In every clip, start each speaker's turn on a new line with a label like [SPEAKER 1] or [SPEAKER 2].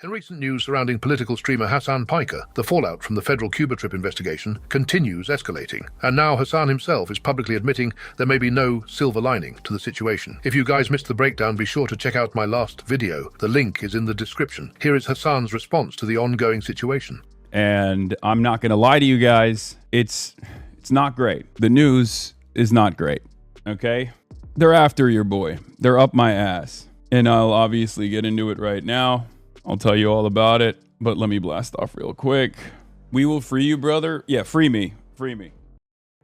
[SPEAKER 1] In recent news surrounding political streamer Hasan Piker, the fallout from the federal Cuba trip investigation continues escalating, and now Hasan himself is publicly admitting there may be no silver lining to the situation. If you guys missed the breakdown, be sure to check out my last video. The link is in the description. Here is Hasan's response to the ongoing situation.
[SPEAKER 2] And I'm not going to lie to you guys, it's not great. The news is not great, okay? They're after your boy. They're up my ass. And I'll obviously get into it right now. I'll tell you all about it, but let me blast off real quick. We will free you, brother. Yeah, free me. Free me.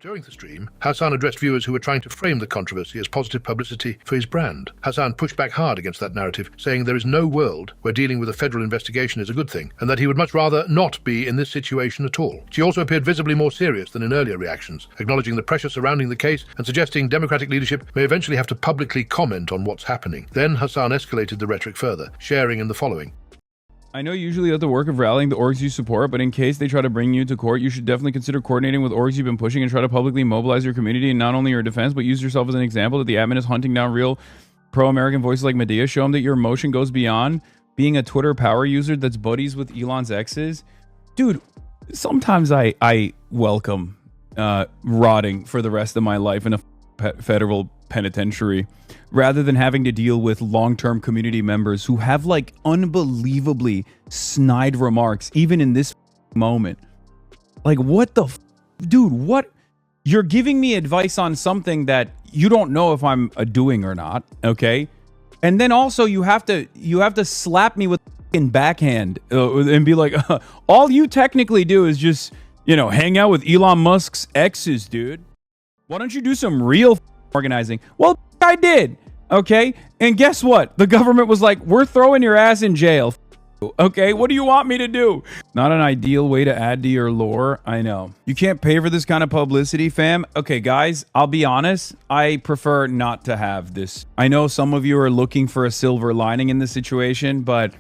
[SPEAKER 1] During the stream, Hasan addressed viewers who were trying to frame the controversy as positive publicity for his brand. Hasan pushed back hard against that narrative, saying there is no world where dealing with a federal investigation is a good thing, and that he would much rather not be in this situation at all. She also appeared visibly more serious than in earlier reactions, acknowledging the pressure surrounding the case and suggesting Democratic leadership may eventually have to publicly comment on what's happening. Then Hasan escalated the rhetoric further, sharing in the following.
[SPEAKER 2] I know usually at the work of rallying the orgs you support, but in case they try to bring you to court, you should definitely consider coordinating with orgs you've been pushing and try to publicly mobilize your community and not only your defense, but use yourself as an example that the admin is hunting down real pro-American voices like Medea. Show them that your emotion goes beyond being a Twitter power user that's buddies with Elon's exes. Dude, sometimes I welcome rotting for the rest of my life in a federal penitentiary rather than having to deal with long-term community members who have like unbelievably snide remarks even in this moment. Like, what the dude, what? You're giving me advice on something that you don't know if I'm doing or not, okay? And then also you have to slap me with fucking backhand and be like, all you technically do is just, you know, hang out with Elon Musk's exes, dude. Why don't you do some real organizing? Well, I did, okay? And guess what? The government was like, we're throwing your ass in jail. Okay, what do you want me to do? Not an ideal way to add to your lore, I know. You can't pay for this kind of publicity, fam. Okay, guys, I'll be honest. I prefer not to have this. I know some of you are looking for a silver lining in this situation, but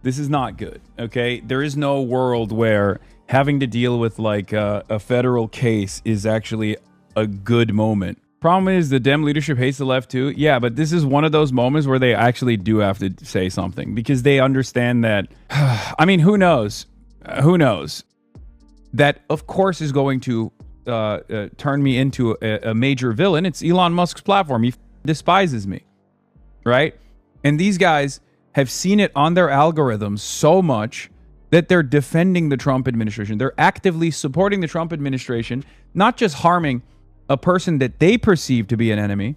[SPEAKER 2] this is not good, okay? There is no world where having to deal with like a federal case is actually a good moment. Problem is the Dem leadership hates the left too. Yeah, but this is one of those moments where they actually do have to say something because they understand that, I mean, who knows? Who knows? That, of course, is going to turn me into a major villain. It's Elon Musk's platform. He despises me, right? And these guys have seen it on their algorithms so much that they're defending the Trump administration. They're actively supporting the Trump administration, not just harming a person that they perceive to be an enemy.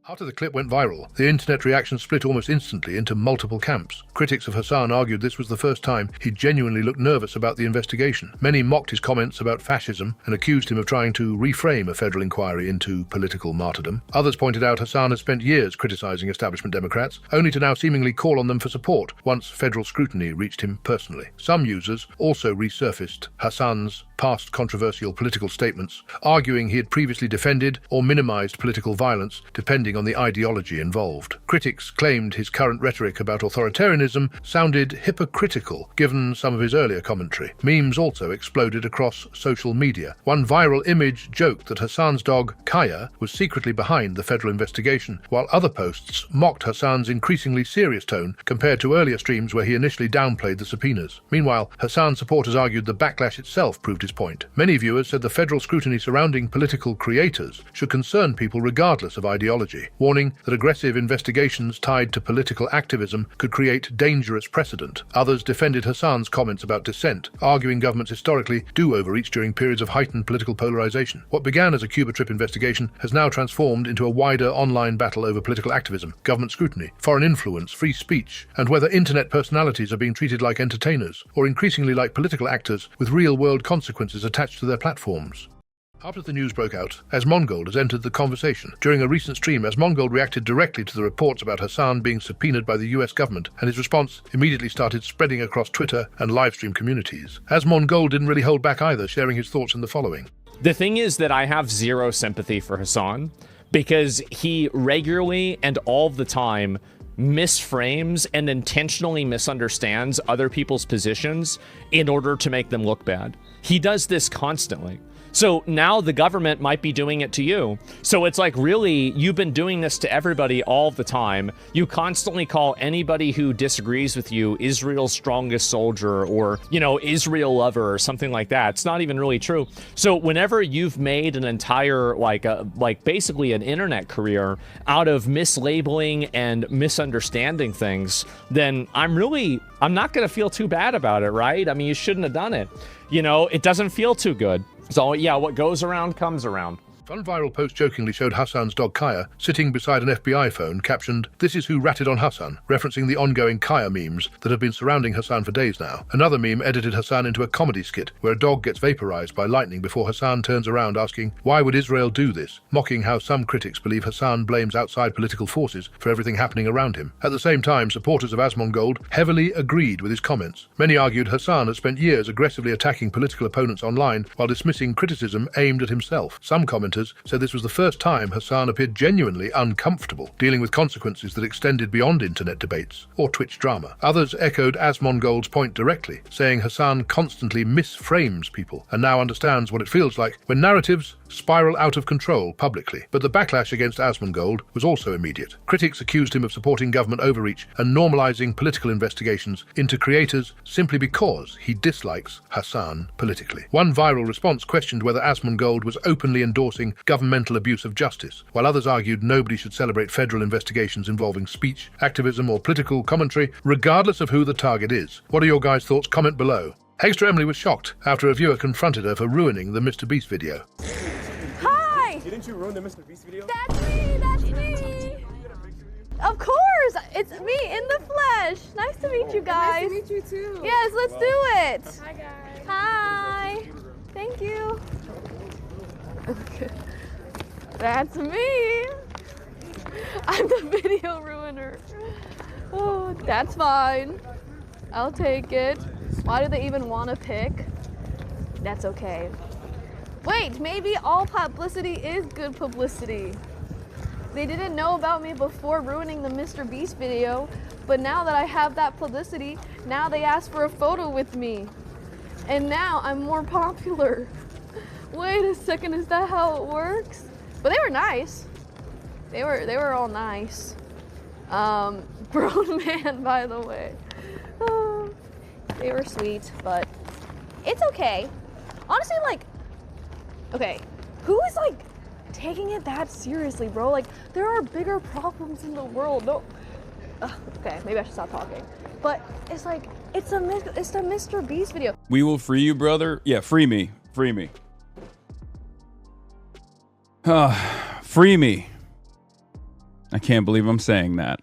[SPEAKER 1] After the clip went viral, the internet reaction split almost instantly into multiple camps. Critics of Hasan argued this was the first time he genuinely looked nervous about the investigation. Many mocked his comments about fascism and accused him of trying to reframe a federal inquiry into political martyrdom. Others pointed out Hasan has spent years criticizing establishment Democrats, only to now seemingly call on them for support once federal scrutiny reached him personally. Some users also resurfaced Hasan's past controversial political statements, arguing he had previously defended or minimized political violence depending on the ideology involved. Critics claimed his current rhetoric about authoritarianism sounded hypocritical given some of his earlier commentary. Memes also exploded across social media. One viral image joked that Hasan's dog, Kaya, was secretly behind the federal investigation, while other posts mocked Hasan's increasingly serious tone compared to earlier streams where he initially downplayed the subpoenas. Meanwhile, Hasan supporters argued the backlash itself proved his point. Many viewers said the federal scrutiny surrounding political creators should concern people regardless of ideology, warning that aggressive investigations tied to political activism could create dangerous precedent. Others defended Hasan's comments about dissent, arguing governments historically do overreach during periods of heightened political polarization. What began as a Cuba trip investigation has now transformed into a wider online battle over political activism, government scrutiny, foreign influence, free speech, and whether internet personalities are being treated like entertainers, or increasingly like political actors with real-world consequences attached to their platforms. After the news broke out, Asmongold has entered the conversation. During a recent stream, Asmongold reacted directly to the reports about Hasan being subpoenaed by the US government, and his response immediately started spreading across Twitter and livestream communities. Asmongold didn't really hold back either, sharing his thoughts in the following.
[SPEAKER 3] The thing is that I have zero sympathy for Hasan because he regularly and all the time misframes and intentionally misunderstands other people's positions in order to make them look bad. He does this constantly. So now the government might be doing it to you. So it's like, really, you've been doing this to everybody all the time. You constantly call anybody who disagrees with you Israel's strongest soldier, or, you know, Israel lover or something like that. It's not even really true. So whenever you've made an entire, like basically an internet career out of mislabeling and misunderstanding things, then I'm not going to feel too bad about it, right? I mean, you shouldn't have done it. You know, it doesn't feel too good. So yeah, what goes around comes around.
[SPEAKER 1] One viral post jokingly showed Hasan's dog Kaya sitting beside an FBI phone captioned, "This is who ratted on Hasan," referencing the ongoing Kaya memes that have been surrounding Hasan for days now. Another meme edited Hasan into a comedy skit where a dog gets vaporized by lightning before Hasan turns around asking, "Why would Israel do this?" mocking how some critics believe Hasan blames outside political forces for everything happening around him. At the same time, supporters of Asmongold heavily agreed with his comments. Many argued Hasan had spent years aggressively attacking political opponents online while dismissing criticism aimed at himself. Some commenters said this was the first time Hasan appeared genuinely uncomfortable dealing with consequences that extended beyond internet debates or Twitch drama. Others echoed Asmongold's point directly, saying Hasan constantly misframes people and now understands what it feels like when narratives spiral out of control publicly. But the backlash against Asmongold was also immediate. Critics accused him of supporting government overreach and normalizing political investigations into creators simply because he dislikes Hasan politically. One viral response questioned whether Asmongold was openly endorsing governmental abuse of justice, while others argued nobody should celebrate federal investigations involving speech, activism, or political commentary, regardless of who the target is. What are your guys' thoughts? Comment below. ExtarEmily was shocked after a viewer confronted her for ruining the Mr. Beast video.
[SPEAKER 4] Hi!
[SPEAKER 5] Didn't you ruin the Mr. Beast video?
[SPEAKER 4] That's me! That's me! Of course! It's me in the flesh! Nice to meet you guys!
[SPEAKER 6] Nice to meet you too!
[SPEAKER 4] Yes, let's do it!
[SPEAKER 6] Hi guys!
[SPEAKER 4] Hi! Thank you! Okay. That's me! I'm the video ruiner. Oh, that's fine. I'll take it. Why do they even want to pick? That's okay. Wait, maybe all publicity is good publicity. They didn't know about me before ruining the Mr. Beast video, but now that I have that publicity, now they ask for a photo with me. And now I'm more popular. Wait a second, is that how it works? But they were nice. They were all nice. Grown man, by the way. Oh, they were sweet, but it's okay. Honestly, like, okay, who is like taking it that seriously, bro? Like, there are bigger problems in the world. No. Okay, maybe I should stop talking. But it's like, it's the Mr. Beast video.
[SPEAKER 2] We will free you, brother. Yeah, free me. Free me. Free me. I can't believe I'm saying that.